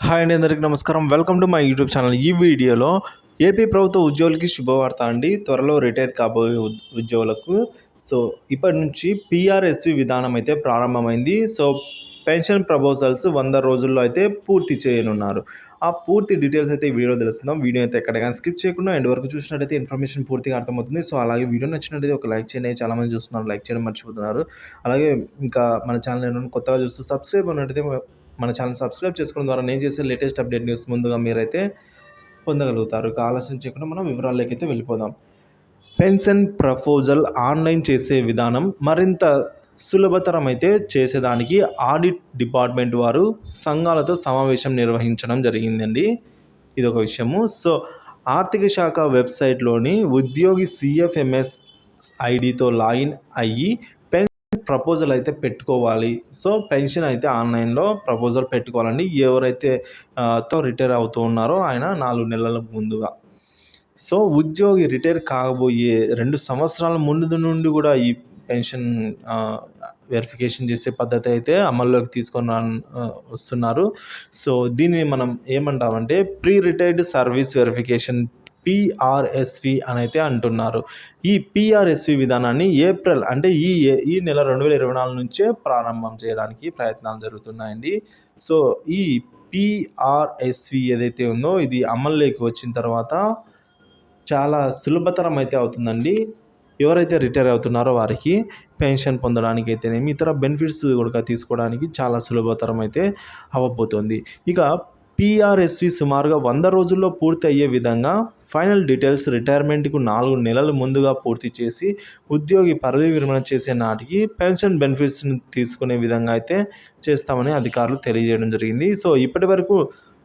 Hi అండి, అందరికీ నమస్కారం. Welcome to my YouTube channel. ఈ వీడియోలో ఏపీ ప్రభుత్వ ఉద్యోగులకి శుభవార్త అండి. త్వరలో రిటైర్ కాబోయే ఉద్యోగులకు ఇప్పటి నుంచి పీఆర్ఎస్వి విధానం అయితే ప్రారంభమైంది. పెన్షన్ ప్రపోజల్స్ 100 రోజుల్లో అయితే పూర్తి చేయనున్నారు. ఆ పూర్తి డీటెయిల్స్ అయితే ఈ వీడియో తెలుస్తున్నాం. వీడియో అయితే ఎక్కడికైనా స్కిప్ చేయకుండా ఎండ్ వరకు చూసినట్టయితే ఇన్ఫర్మేషన్ పూర్తిగా అర్థమవుతుంది. అలాగే వీడియో నచ్చినట్టయితే ఒక లైక్ చేయండి. చాలామంది చూస్తున్నారు, లైక్ చేయడం మర్చిపోతున్నారు. అలాగే ఇంకా మన ఛానల్ ఏమైనా కొత్తగా చూస్తూ సబ్స్క్రైబ్ అన్నట్టయితే మన ఛానల్ సబ్స్క్రైబ్ చేసుకోవడం ద్వారా నేను చేసే లేటెస్ట్ అప్డేట్ న్యూస్ ముందుగా మీరైతే పొందగలుగుతారు. ఆలస్యం చేయకుండా మనం వివరాల్లోకి అయితే వెళ్ళిపోదాం. పెన్షన్ ప్రపోజల్ ఆన్లైన్ చేసే విధానం మరింత సులభతరం అయితే చేసేదానికి ఆడిట్ డిపార్ట్మెంట్ వారు సంఘాలతో సమావేశం నిర్వహించడం జరిగిందండి. ఇదొక విషయము. ఆర్థిక శాఖ వెబ్సైట్లోని ఉద్యోగి సిఎఫ్ఎంఎస్ ఐడితో లాగిన్ అయ్యి ప్రపోజల్ అయితే పెట్టుకోవాలి. పెన్షన్ అయితే ఆన్లైన్లో ప్రపోజల్ పెట్టుకోవాలండి. ఎవరైతే రిటైర్ అవుతూ ఉన్నారో ఆయన 4 నెలల ముందుగా. ఉద్యోగి రిటైర్ కాబోయే 2 సంవత్సరాల ముందు నుండి కూడా ఈ పెన్షన్ వెరిఫికేషన్ చేసే పద్ధతి అయితే అమల్లోకి తీసుకొని వస్తున్నారు. దీనిని మనం ఏమంటామంటే ప్రీ రిటైర్డ్ సర్వీస్ వెరిఫికేషన్ పిఆర్ఎస్వి అని అయితే అంటున్నారు. ఈ పిఆర్ఎస్వి విధానాన్ని ఏప్రిల్ అంటే ఈ నెల 2024 నుంచే ప్రారంభం చేయడానికి ప్రయత్నాలు జరుగుతున్నాయండి. ఈ పిఆర్ఎస్వి ఏదైతే ఉందో ఇది అమల్లోకి వచ్చిన తర్వాత చాలా సులభతరం అయితే అవుతుందండి. ఎవరైతే రిటైర్ అవుతున్నారో వారికి పెన్షన్ పొందడానికి అయితేనేమి ఇతర బెనిఫిట్స్ కూడా తీసుకోవడానికి చాలా సులభతరం అయితే అవ్వబోతుంది. ఇక పిఆర్ఎస్వి సుమారుగా 100 రోజుల్లో పూర్తి అయ్యే విధంగా ఫైనల్ డీటెయిల్స్ రిటైర్మెంట్కు 4 నెలల ముందుగా పూర్తి చేసి ఉద్యోగి పదవి విరమణ చేసే నాటికి పెన్షన్ బెనిఫిట్స్ని తీసుకునే విధంగా అయితే చేస్తామని అధికారులు తెలియజేయడం జరిగింది. ఇప్పటి వరకు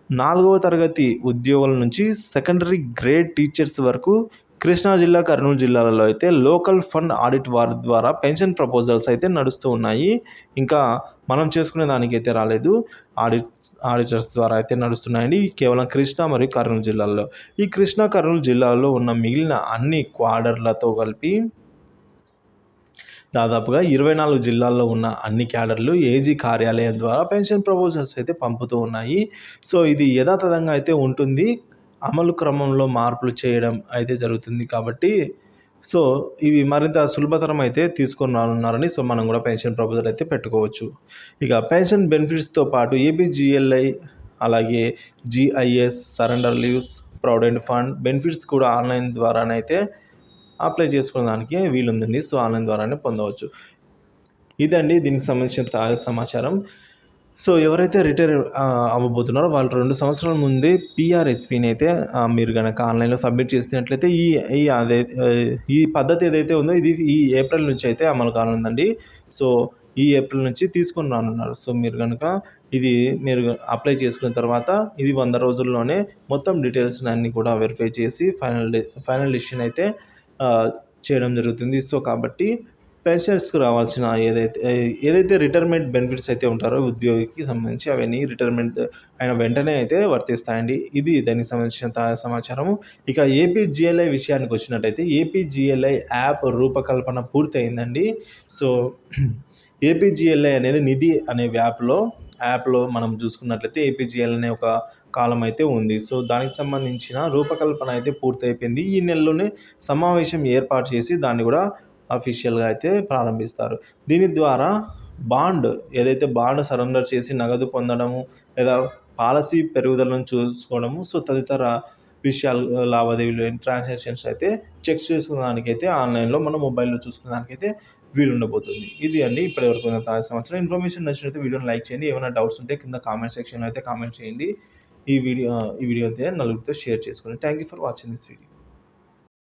4వ తరగతి ఉద్యోగుల నుంచి సెకండరీ గ్రేడ్ టీచర్స్ వరకు కృష్ణా జిల్లా, కర్నూలు జిల్లాలలో అయితే లోకల్ ఫండ్ ఆడిట్ వారి ద్వారా పెన్షన్ ప్రపోజల్స్ అయితే నడుస్తూ ఉన్నాయి. ఇంకా మనం చేసుకునే దానికైతే రాలేదు. ఆడిటర్స్ ద్వారా అయితే నడుస్తున్నాయండి. కేవలం కృష్ణా మరియు కర్నూలు జిల్లాల్లో. ఈ కృష్ణా, కర్నూలు జిల్లాల్లో ఉన్న మిగిలిన అన్ని క్వార్టర్లతో కలిపి దాదాపుగా 24 జిల్లాల్లో ఉన్న అన్ని క్యాడర్లు ఏజీ కార్యాలయం ద్వారా పెన్షన్ ప్రపోజల్స్ అయితే పంపుతూ ఉన్నాయి. ఇది యథాతథంగా అయితే ఉంటుంది. అమలు క్రమంలో మార్పులు చేయడం అయితే జరుగుతుంది కాబట్టి ఇవి మరింత సులభతరం అయితే తీసుకొని రానున్నారని మనం కూడా పెన్షన్ ప్రపోజల్ అయితే పెట్టుకోవచ్చు. ఇక పెన్షన్ బెనిఫిట్స్తో పాటు ఏపీజీఎల్ఐ అలాగే GIS, surrender leaves, provident fund benefits కూడా ఆన్లైన్ ద్వారానైతే అప్లై చేసుకోవడానికి వీలుందండి. ఆన్లైన్ ద్వారానే పొందవచ్చు. ఇదండి దీనికి సంబంధించిన తాజా సమాచారం. ఎవరైతే రిటైర్ అవ్వబోతున్నారో వాళ్ళు 2 సంవత్సరాల ముందే పిఆర్ఎస్విని అయితే మీరు కనుక ఆన్లైన్లో సబ్మిట్ చేసినట్లయితే ఈ పద్ధతి ఏదైతే ఉందో ఇది ఈ ఏప్రిల్ నుంచి అయితే అమలు కానుందండి. ఈ ఏప్రిల్ నుంచి తీసుకొని రానున్నారు. మీరు కనుక మీరు అప్లై చేసుకున్న తర్వాత ఇది 100 రోజుల్లోనే మొత్తం డీటెయిల్స్ అన్నీ కూడా వెరిఫై చేసి ఫైనల్ డిసిషన్ అయితే చేయడం జరుగుతుంది. కాబట్టి పెన్షన్స్కి రావాల్సిన ఏదైతే రిటైర్మెంట్ బెనిఫిట్స్ అయితే ఉంటారో ఉద్యోగికి సంబంధించి అవన్నీ రిటైర్మెంట్ అయిన వెంటనే అయితే వర్తిస్తాయండి. ఇది దానికి సంబంధించిన తాజా సమాచారము. ఇక ఏపీజీఎల్ఐ విషయానికి వచ్చినట్టయితే ఏపీజీఎల్ఐ యాప్ రూపకల్పన పూర్తయిందండి. ఏపీజీఎల్ఐ అనేది నిధి అనే యాప్లో మనం చూసుకున్నట్లయితే ఏపీజీఎల్ అనే ఒక కాలం అయితే ఉంది. దానికి సంబంధించిన రూపకల్పన అయితే పూర్తయిపోయింది. ఈ నెలలోనే సమావేశం ఏర్పాటు చేసి దాన్ని కూడా అఫీషియల్గా అయితే ప్రారంభిస్తారు. దీని ద్వారా ఏదైతే బాండ్ సరెండర్ చేసి నగదు పొందడము లేదా పాలసీ పెరుగుదలను చూసుకోవడము తదితర విషయాలు లావాదేవీలు ట్రాన్సాక్షన్స్ అయితే చెక్ చేసుకోవడానికైతే ఆన్లైన్లో మన మొబైల్లో చూసుకోవడానికైతే వీలుండబోతుంది. ఇది అండి ఇప్పటివరకు ఉన్న తాజా సమాచారం. ఇన్ఫర్మేషన్ నచ్చినట్లయితే వీడియోని లైక్ చేయండి. ఏమైనా డౌట్స్ ఉంటే కింద కామెంట్ సెక్షన్లో అయితే కామెంట్ చేయండి. ఈ వీడియో అయితే నలుగురితో షేర్ చేసుకోండి. Thank you for watching this video.